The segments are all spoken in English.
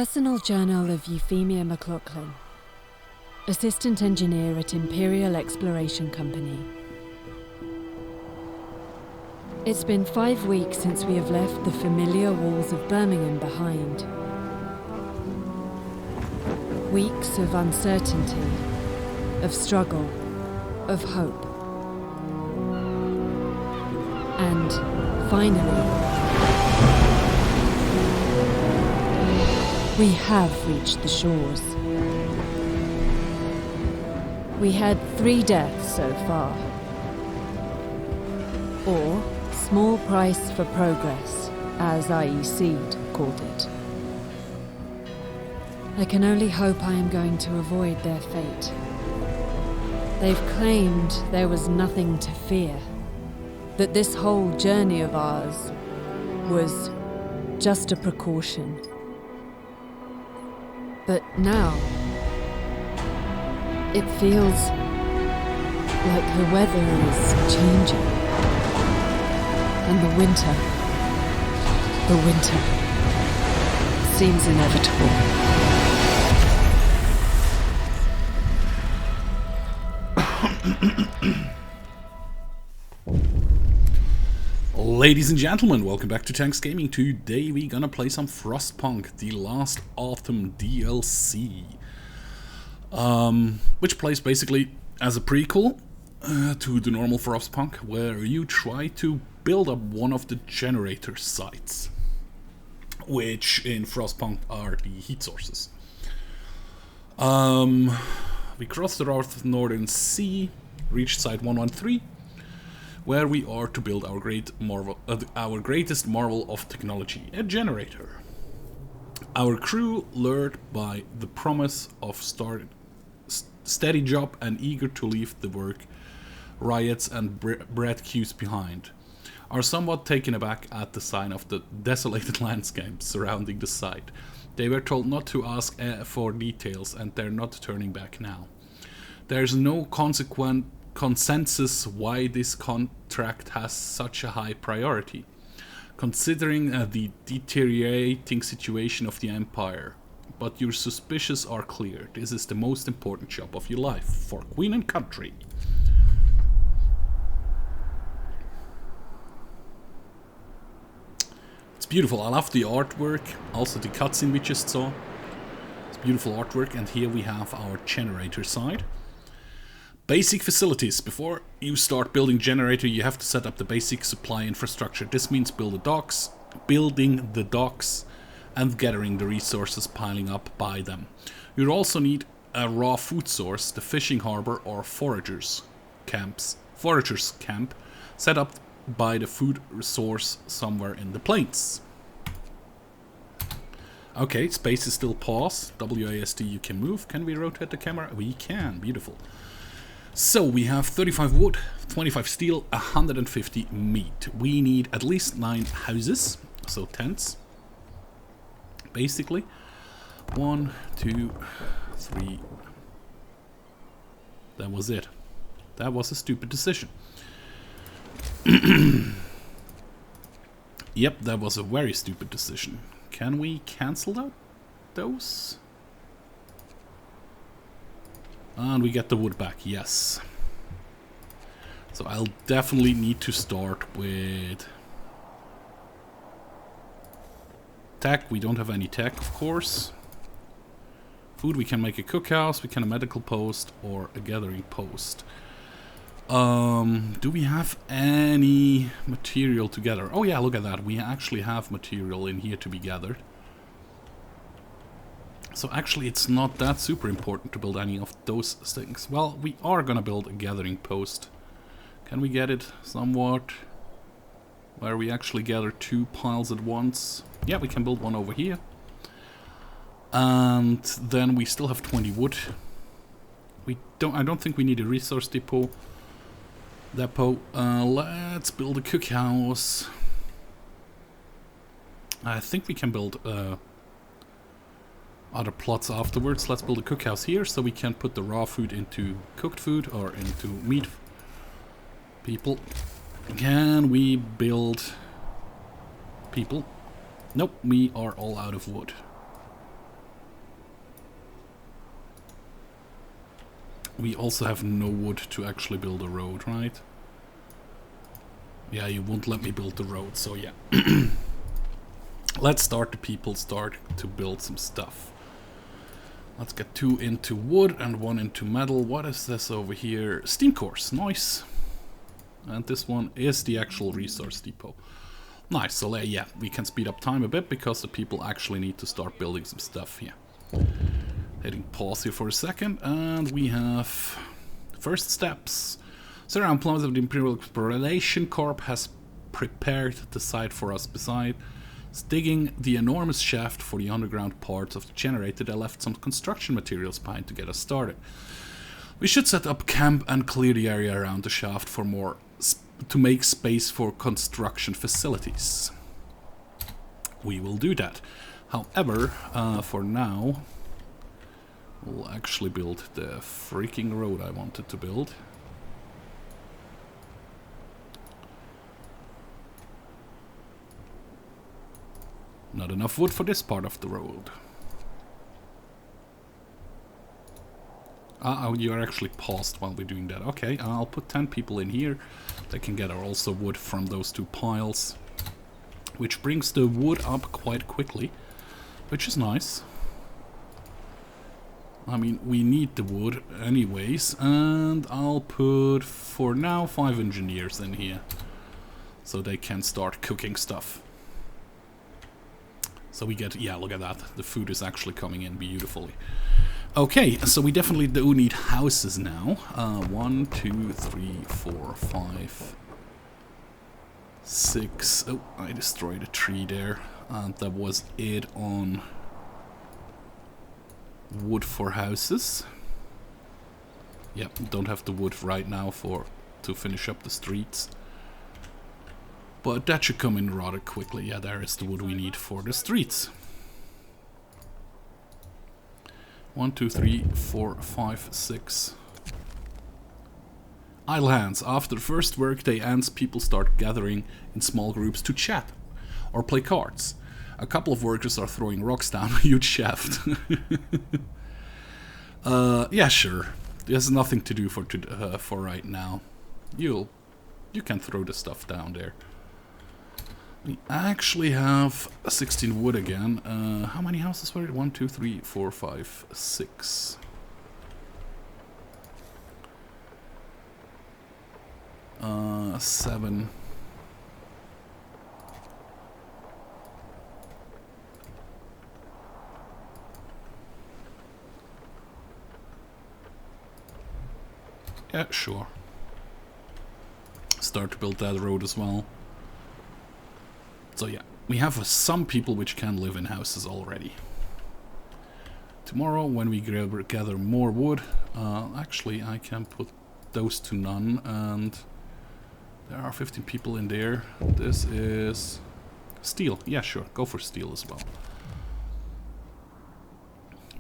Personal Journal of Euphemia McLaughlin, Assistant Engineer at Imperial Exploration Company. It's been 5 weeks since we have left the familiar walls of Birmingham behind. Weeks of uncertainty, of struggle, of hope. And finally, we have reached the shores. We had 3 deaths so far. Or small price for progress, as IEC called it. I can only hope I am going to avoid their fate. They've claimed there was nothing to fear, that this whole journey of ours was just a precaution. But now, it feels like the weather is changing. And the winter seems inevitable. Ladies and gentlemen, welcome back to Tanks Gaming. Today we're gonna play some Frostpunk, the last Autumn DLC. Which plays basically as a prequel to the normal Frostpunk, where you try to build up one of the generator sites, which in Frostpunk are the heat sources. We crossed the Northern Sea, reached site 113, where we are to build our greatest marvel of technology, a generator. Our crew, lured by the promise of steady job and eager to leave the work, riots and bread queues behind, are somewhat taken aback at the sign of the desolated landscape surrounding the site. They were told not to ask for details, and they're not turning back now. There's no consensus why this contract has such a high priority, considering the deteriorating situation of the Empire. But your suspicions are clear. This is the most important job of your life, for Queen and country. It's beautiful. I love the artwork, also the cutscene we just saw. It's beautiful artwork, and here we have our generator side. Basic facilities. Before you start building generator, you have to set up the basic supply infrastructure. This means building the docks, and gathering the resources piling up by them. You also need a raw food source, the fishing harbor or foragers camp, set up by the food source somewhere in the plains. Okay, space is still pause. WASD, you can move. Can we rotate the camera? We can. Beautiful. So we have 35 wood, 25 steel, 150 meat. We need at least 9 houses, so tents. Basically, 1, 2, 3. That was it. That was a stupid decision. Yep, that was a very stupid decision. Can we cancel those? And we get the wood back, yes. So I'll definitely need to start with tech. We don't have any tech, of course. Food, we can make a cookhouse, we can a medical post or a gathering post. Do we have any material to gather? Oh yeah, look at that. We actually have material in here to be gathered. So actually it's not that super important to build any of those things. Well, we are gonna build a gathering post. Can we get it somewhat where we actually gather 2 piles at once? Yeah, we can build one over here. And then we still have 20 wood. I don't think we need a resource depot. Let's build a cookhouse. I think we can build other plots afterwards. Let's build a cookhouse here so we can put the raw food into cooked food or into meat. People. Can we build people? Nope, we are all out of wood. We also have no wood to actually build a road, right? Yeah, you won't let me build the road, so yeah. Let's start the people start to build some stuff. Let's get 2 into wood and 1 into metal. What is this over here? Steam cores, nice. And this one is the actual resource depot. Nice, so yeah, we can speed up time a bit because the people actually need to start building some stuff here. Hitting pause here for a second, and we have first steps. Surround plumbers of the Imperial Exploration Corp has prepared the site for us beside. Digging the enormous shaft for the underground parts of the generator, they left some construction materials behind to get us started. We should set up camp and clear the area around the shaft for to make space for construction facilities. We will do that. However, for now, we'll actually build the freaking road I wanted to build. Not enough wood for this part of the road. Oh, you're actually paused while we're doing that. Okay, I'll put 10 people in here. They can get also wood from those 2 piles. Which brings the wood up quite quickly. Which is nice. I mean, we need the wood anyways. And I'll put, for now, 5 engineers in here. So they can start cooking stuff. So we get, yeah, look at that. The food is actually coming in beautifully. Okay, so we definitely do need houses now. 1, 2, 3, 4, 5, 6. Oh, I destroyed a tree there. And that was it on wood for houses. Yep, don't have the wood right now to finish up the streets. But that should come in rather quickly. Yeah, there is the wood we need for the streets. 1, 2, 3, 4, 5, 6. Idle hands. After the first workday ends, people start gathering in small groups to chat or play cards. A couple of workers are throwing rocks down a huge shaft. Yeah, sure. There's nothing to do for right now. You can throw the stuff down there. We actually have 16 wood again. How many houses were it? 1, 2, 3, 4, 5, 6. Seven. Yeah, sure. Start to build that road as well. So yeah, we have some people which can live in houses already. Tomorrow, when we gather more wood, actually I can put those to none, and there are 15 people in there. This is steel. Yeah, sure, go for steel as well.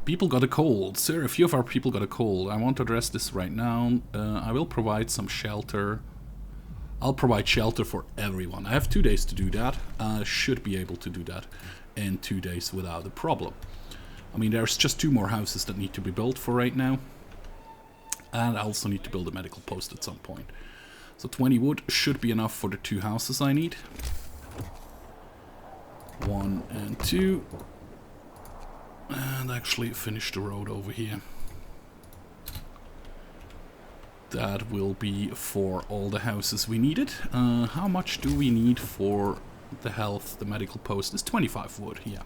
People got a cold. Sir, a few of our people got a cold. I want to address this right now. I will provide some shelter. I'll provide shelter for everyone. I have 2 days to do that. I should be able to do that in 2 days without a problem. I mean, there's just 2 more houses that need to be built for right now. And I also need to build a medical post at some point. So 20 wood should be enough for the 2 houses I need. 1 and 2. And actually finish the road over here. That will be for all the houses we needed. How much do we need for the health? The medical post is 25 wood, yeah.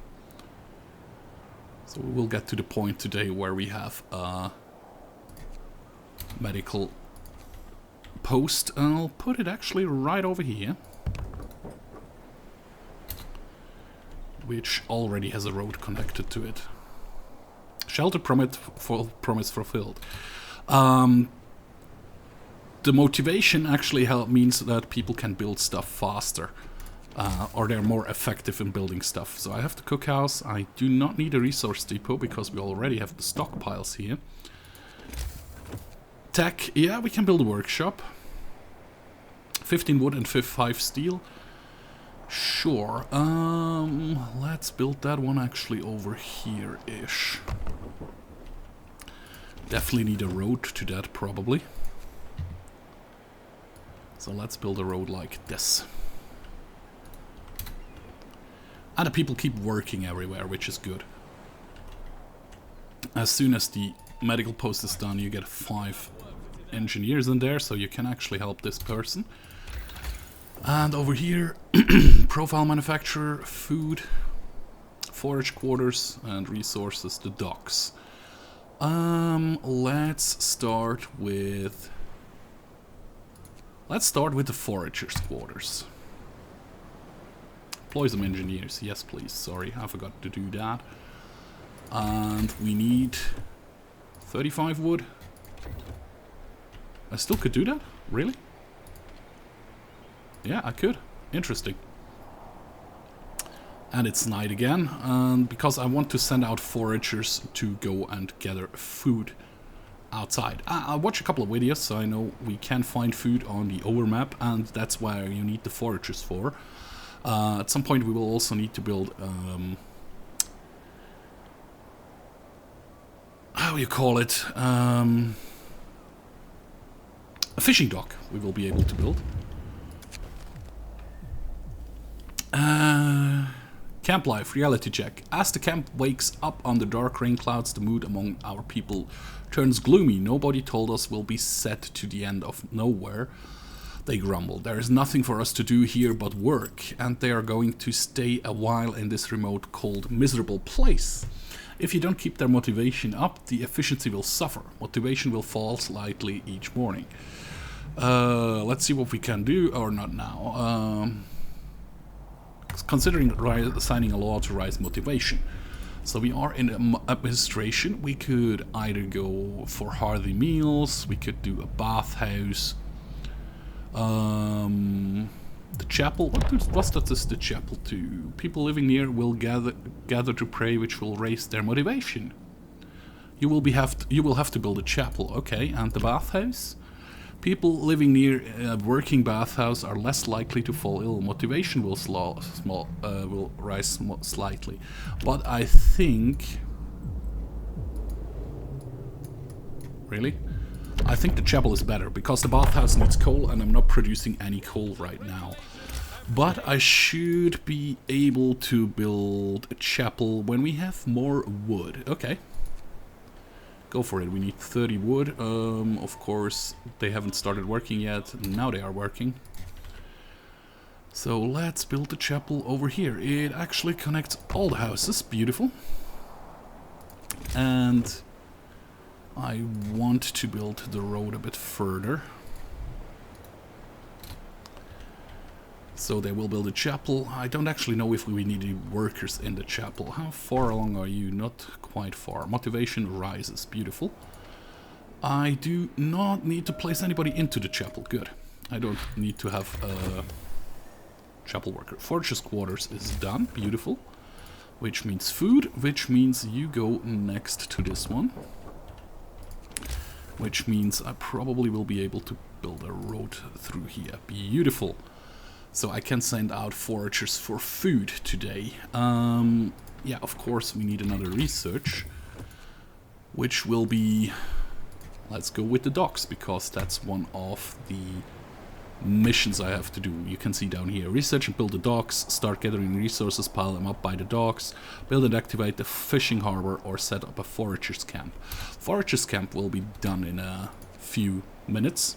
So we will get to the point today where we have a medical post. I'll put it actually right over here. Which already has a road connected to it. Shelter promise fulfilled. The motivation actually means that people can build stuff faster. Or they're more effective in building stuff. So I have the cookhouse. I do not need a resource depot because we already have the stockpiles here. Tech, yeah, we can build a workshop. 15 wood and 5 steel. Sure. Let's build that one actually over here-ish. Definitely need a road to that, probably. So let's build a road like this. And the people keep working everywhere, which is good. As soon as the medical post is done, you get 5 engineers in there, so you can actually help this person. And over here, profile manufacturer, food, forage quarters, and resources, the docks. Let's start with the foragers' quarters. Employ some engineers, yes please. Sorry, I forgot to do that. And we need 35 wood. I still could do that? Really? Yeah, I could. Interesting. And it's night again, and because I want to send out foragers to go and gather food outside. I watch a couple of videos, so I know we can find food on the overmap, and that's where you need the foragers for. At some point we will also need to build, how you call it, a fishing dock we will be able to build. Camp life, reality check. As the camp wakes up under dark rain clouds, the mood among our people turns gloomy. Nobody told us we'll be set to the end of nowhere. They grumble. There is nothing for us to do here but work, and they are going to stay a while in this remote, cold, miserable place. If you don't keep their motivation up, the efficiency will suffer. Motivation will fall slightly each morning. Let's see what we can do, or not now. Considering signing a law to raise motivation. So we are in administration. We could either go for hearty meals, we could do a bathhouse. The chapel, what does the chapel do? People living near will gather to pray, which will raise their motivation. You will have to build a chapel, okay, and the bathhouse? People living near a working bathhouse are less likely to fall ill. Motivation will rise slightly. But I think... Really? I think the chapel is better, because the bathhouse needs coal and I'm not producing any coal right now. But I should be able to build a chapel when we have more wood. Okay. Go for it. We need 30 wood. Of course, they haven't started working yet. Now they are working. So let's build the chapel over here. It actually connects all the houses. Beautiful. And I want to build the road a bit further. So they will build a chapel. I don't actually know if we need any workers in the chapel. How far along are you? Not quite far. Motivation rises. Beautiful. I do not need to place anybody into the chapel. Good. I don't need to have a chapel worker. Fortress quarters is done. Beautiful. Which means food. Which means you go next to this one. Which means I probably will be able to build a road through here. Beautiful. So I can send out foragers for food today. Yeah, of course we need another research, which will be... Let's go with the docks, because that's one of the missions I have to do. You can see down here, research and build the docks, start gathering resources, pile them up by the docks, build and activate the fishing harbor, or set up a foragers camp. Foragers camp will be done in a few minutes,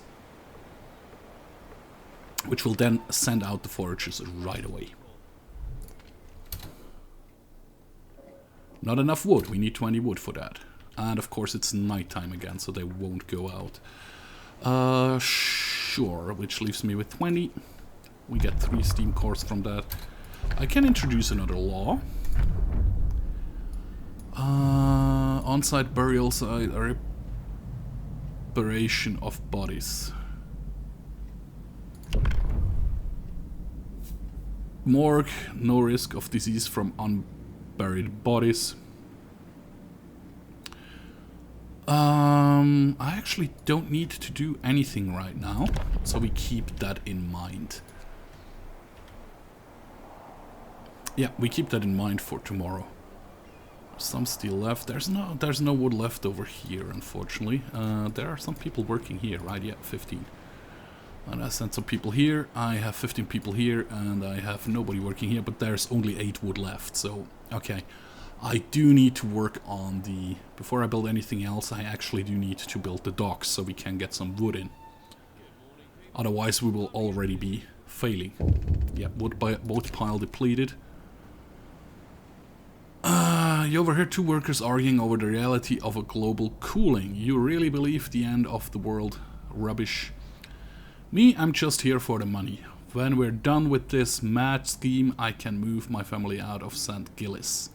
which will then send out the foragers right away. Not enough wood. We need 20 wood for that. And of course it's nighttime again, so they won't go out. Sure, which leaves me with 20. We get 3 steam cores from that. I can introduce another law. On-site burial site, reparation of bodies. Morgue, no risk of disease from unburied bodies. I actually don't need to do anything right now, so we keep that in mind. Yeah, we keep that in mind for tomorrow. Some steel left. There's no wood left over here, unfortunately. There are some people working here, right? Yeah, 15. And I sent some people here. I have 15 people here, and I have nobody working here, but there's only 8 wood left. So, okay. I do need to work on the... Before I build anything else, I actually do need to build the docks so we can get some wood in. Otherwise, we will already be failing. Yeah, wood pile depleted. You overheard 2 workers arguing over the reality of a global cooling. You really believe the end of the world rubbish? Me, I'm just here for the money. When we're done with this mad scheme, I can move my family out of St. Gillis.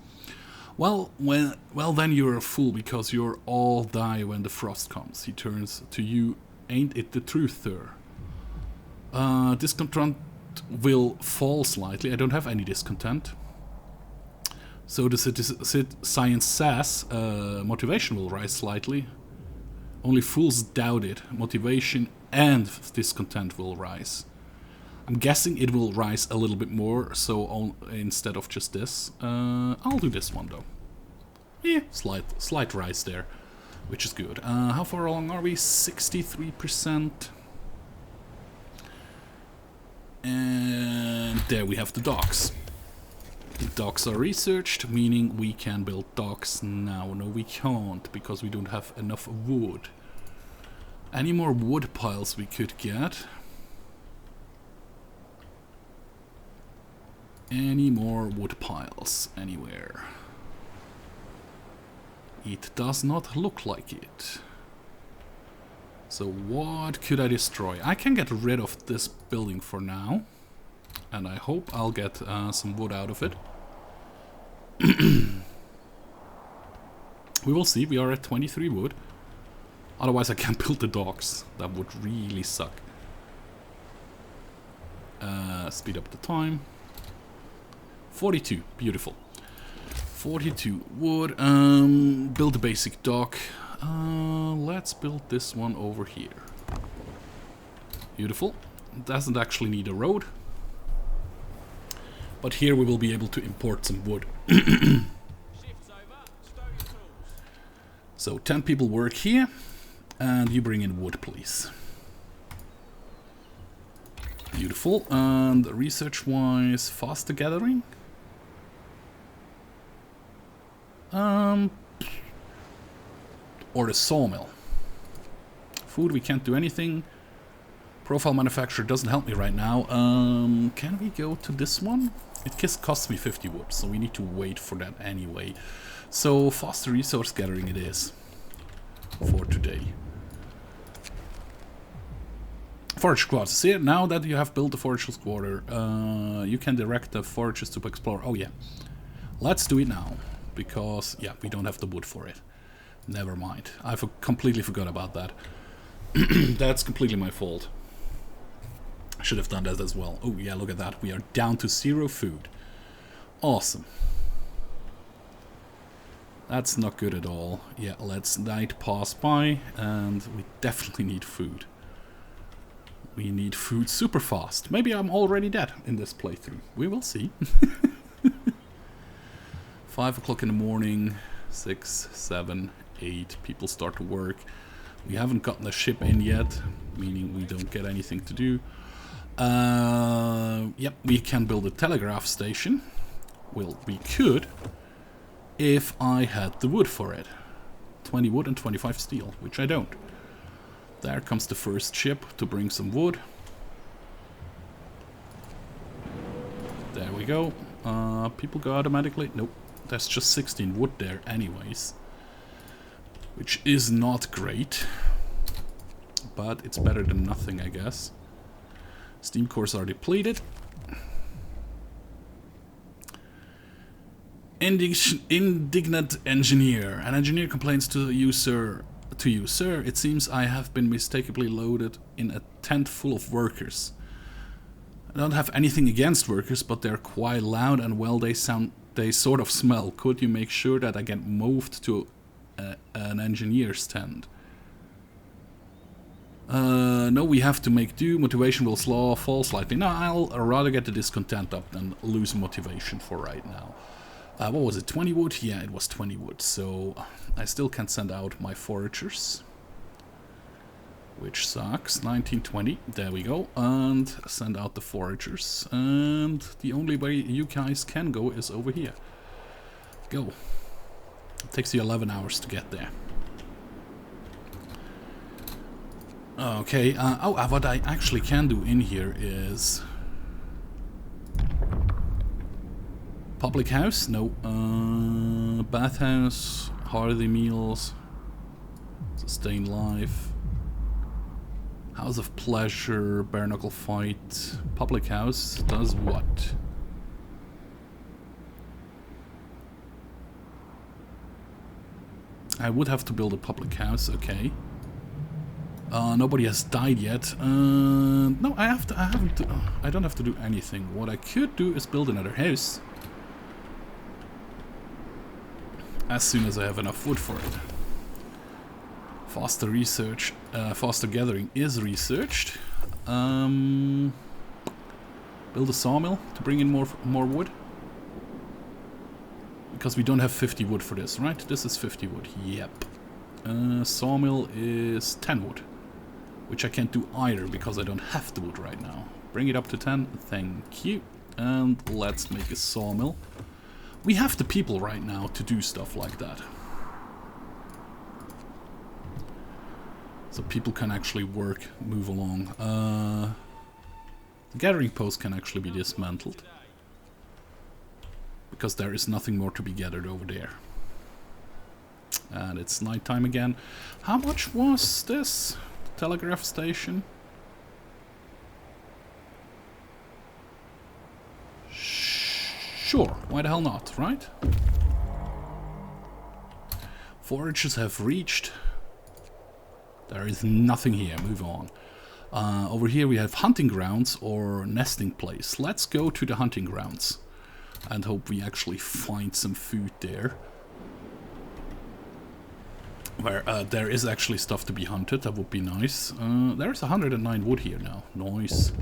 Well, then you're a fool, because you'll all die when the frost comes. He turns to you. Ain't it the truth, sir? Discontent will fall slightly. I don't have any discontent. So the science says motivation will rise slightly. Only fools doubt it. Motivation and discontent will rise. I'm guessing it will rise a little bit more, so instead of just this. I'll do this one though. Yeah, slight rise there, which is good. How far along are we? 63%. And there we have the docks. The docks are researched, meaning we can build docks now. No, we can't, because we don't have enough wood. Any more wood piles we could get? Any more wood piles anywhere? It does not look like it. So what could I destroy? I can get rid of this building for now. And I hope I'll get some wood out of it. We will see. We are at 23 wood. Otherwise I can't build the docks. That would really suck. Speed up the time. 42. Beautiful. 42 wood. Build a basic dock. Let's build this one over here. Beautiful. It doesn't actually need a road. But here we will be able to import some wood. So 10 people work here. And you bring in wood, please. Beautiful. And research-wise, faster gathering. Or the sawmill. Food, we can't do anything. Profile manufacturer doesn't help me right now. Can we go to this one? It costs me 50 wood, so we need to wait for that anyway. So faster resource gathering it is for today. Forage quarters. See, now that you have built the forage quarter, you can direct the forages to explore. Oh yeah, let's do it now, because yeah, we don't have the wood for it. Never mind. I completely forgot about that. That's completely my fault. I should have done that as well. Oh yeah, look at that. We are down to 0 food. Awesome. That's not good at all. Yeah, let's night pass by, and we definitely need food. We need food super fast. Maybe I'm already dead in this playthrough. We will see. 5 o'clock in the morning. 6, 7, 8. People start to work. We haven't gotten the ship in yet, meaning we don't get anything to do. Yep, we can build a telegraph station. Well, we could, if I had the wood for it. 20 wood and 25 steel, which I don't. There comes the first ship to bring some wood. There we go. People go automatically. Nope, there's just 16 wood there anyways. Which is not great. But it's better than nothing, I guess. Steam cores are depleted. Indignant engineer. An engineer complains to you, sir. Sir, it seems I have been mistakenly loaded in a tent full of workers. I don't have anything against workers, but they're quite loud and well, they sort of smell. Could you make sure that I get moved to an engineer's tent? No, we have to make do. Motivation will fall slightly. No, I'll rather get the discontent up than lose motivation for right now. What was it, 20 wood? Yeah, it was 20 wood, so I still can send out my foragers. Which sucks. 1920, there we go, and send out the foragers. And the only way you guys can go is over here. Go. It takes you 11 hours to get there. Okay, what I actually can do in here is... Public house? No. Bathhouse, hearty meals, sustain life. House of pleasure, bare knuckle fight. Public house does what? I would have to build a public house, okay. Nobody has died yet. No, I don't have to do anything. What I could do is build another house. As soon as I have enough wood for it. Faster research, faster gathering is researched. Build a sawmill to bring in more wood. Because we don't have 50 wood for this, right? This is 50 wood, yep. Sawmill is 10 wood. Which I can't do either because I don't have the wood right now. Bring it up to 10, thank you. And let's make a sawmill. We have the people right now to do stuff like that. So people can actually work, move along. The gathering post can actually be dismantled. Because there is nothing more to be gathered over there. And it's nighttime again. How much was this telegraph station? Sure, why the hell not, right? Forages have reached. There is nothing here, move on. Over here we have hunting grounds or nesting place. Let's go to the hunting grounds and hope we actually find some food there. Where there is actually stuff to be hunted, that would be nice. There's 109 wood here now, nice.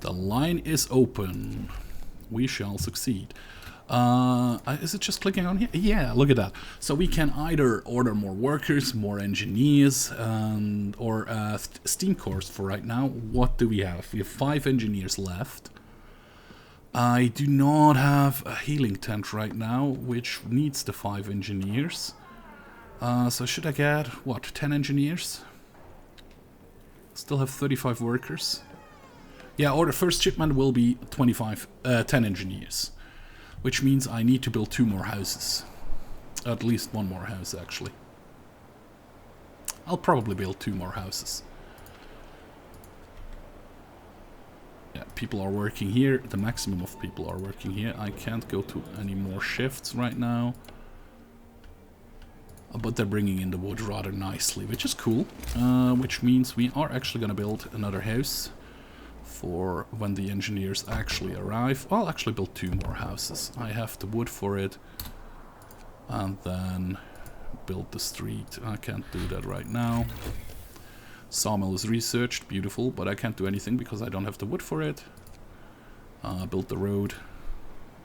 The line is open. We shall succeed. Is it just clicking on here? Yeah, look at that. So we can either order more workers, more engineers, or steam cores for right now. What do we have? We have 5 engineers left. I do not have a healing tent right now, which needs the 5 engineers. So should I get, what, 10 engineers? Still have 35 workers. Yeah, or the first shipment will be 10 engineers. Which means I need to build 2 more houses. At least 1 more house, actually. I'll probably build 2 more houses. Yeah, people are working here. The maximum of people are working here. I can't go to any more shifts right now. But they're bringing in the wood rather nicely, which is cool. Which means we are actually going to build another house for when the engineers actually arrive. I'll actually build 2 more houses. I have the wood for it. And then build the street. I can't do that right now. Sawmill is researched, beautiful, but I can't do anything because I don't have the wood for it. Build the road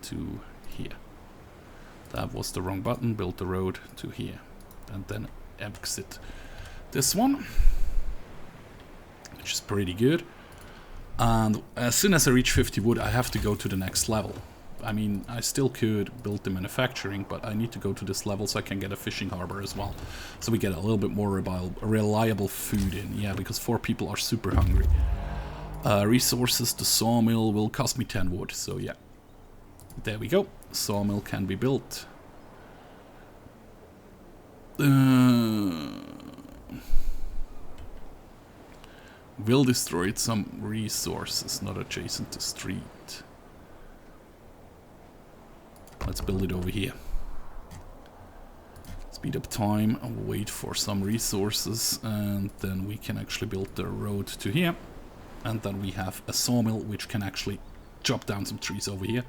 to here. That was the wrong button. Build the road to here. And then exit this one. Which is pretty good. And as soon as I reach 50 wood, I have to go to the next level. I mean, I still could build the manufacturing, but I need to go to this level so I can get a fishing harbor as well. So we get a little bit more reliable food in. Yeah, because 4 people are super hungry. Resources, the sawmill will cost me 10 wood, so yeah. There we go. Sawmill can be built. Will destroy some resources, not adjacent to street. Let's build it over here. Speed up time, wait for some resources, and then we can actually build the road to here. And then we have a sawmill which can actually chop down some trees over here.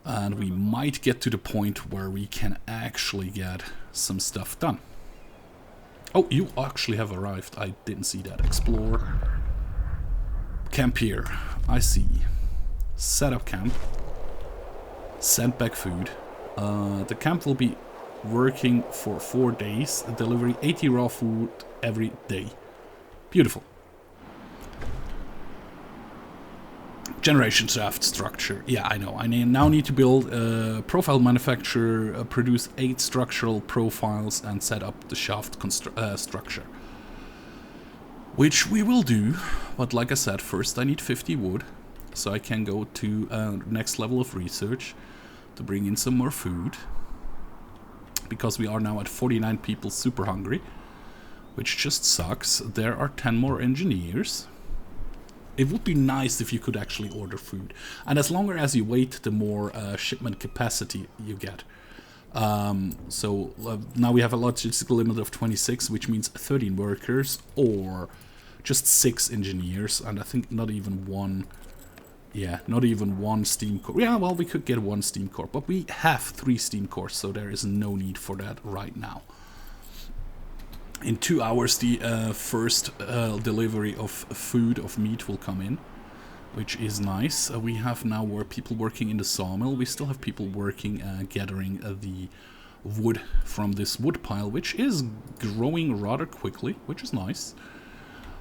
And we might get to the point where we can actually get some stuff done. Oh, you actually have arrived. I didn't see that. Explore. Camp here. I see. set up camp, send back food. The camp will be working for 4 days, delivering 80 raw food every day. Beautiful. Generation shaft structure. Yeah, I know. I now need to build a profile manufacturer, produce 8 structural profiles, and set up the shaft structure. Which we will do, but like I said, first I need 50 wood, so I can go to next level of research to bring in some more food. Because we are now at 49 people super hungry, which just sucks. There are 10 more engineers. It would be nice if you could actually order food. And as longer as you wait, the more shipment capacity you get. So now we have a logistical limit of 26, which means 13 workers or just 6 engineers. And I think not even one... Yeah, not even one steam core. Yeah, well, we could get 1 steam core. But we have 3 steam cores, so there is no need for that right now. In 2 hours, the first delivery of food, of meat, will come in, which is nice. We have now people working in the sawmill. We still have people working, gathering the wood from this wood pile, which is growing rather quickly, which is nice.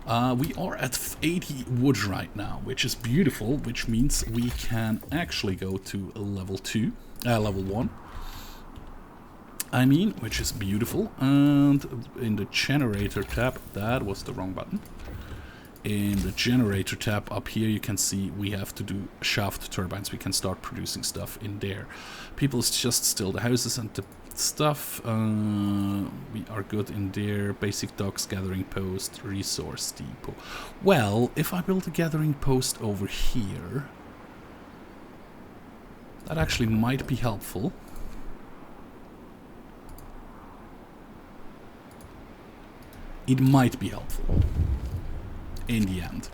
We are at 80 wood right now, which is beautiful, which means we can actually go to level 1. I mean, which is beautiful. And in the generator tab, that was the wrong button. In the generator tab up here, you can see we have to do shaft turbines. We can start producing stuff in there. People just still the houses and the stuff. We are good in there. Basic docks, gathering post, resource depot. Well, if I build a gathering post over here, that actually might be helpful. It might be helpful in the end.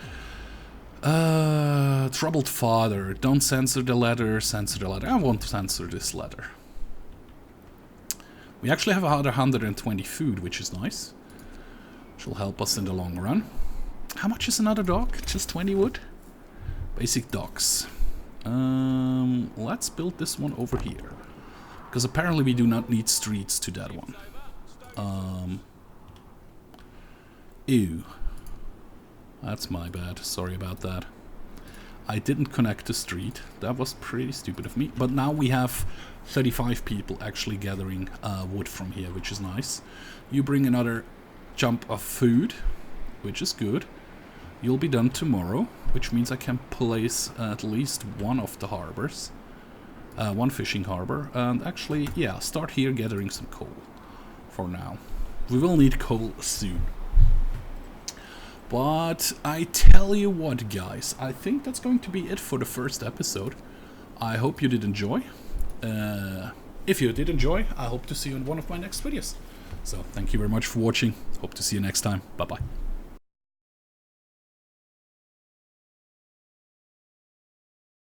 Troubled father. Don't censor the letter. Censor the letter. I won't censor this letter. We actually have another 120 food, which is nice. Which will help us in the long run. How much is another dock? Just 20 wood? Basic docks. Let's build this one over here. Because apparently we do not need streets to that one. Ew. That's my bad. Sorry about that. I didn't connect the street. That was pretty stupid of me. But now we have 35 people actually gathering wood from here, which is nice. You bring another jump of food, which is good. You'll be done tomorrow, which means I can place at least one of the harbors. One fishing harbor. And actually, yeah, start here gathering some coal for now. We will need coal soon. But I tell you what, guys, I think that's going to be it for the first episode. I hope you did enjoy. If you did enjoy, I hope to see you in one of my next videos. So, thank you very much for watching. Hope to see you next time. Bye-bye.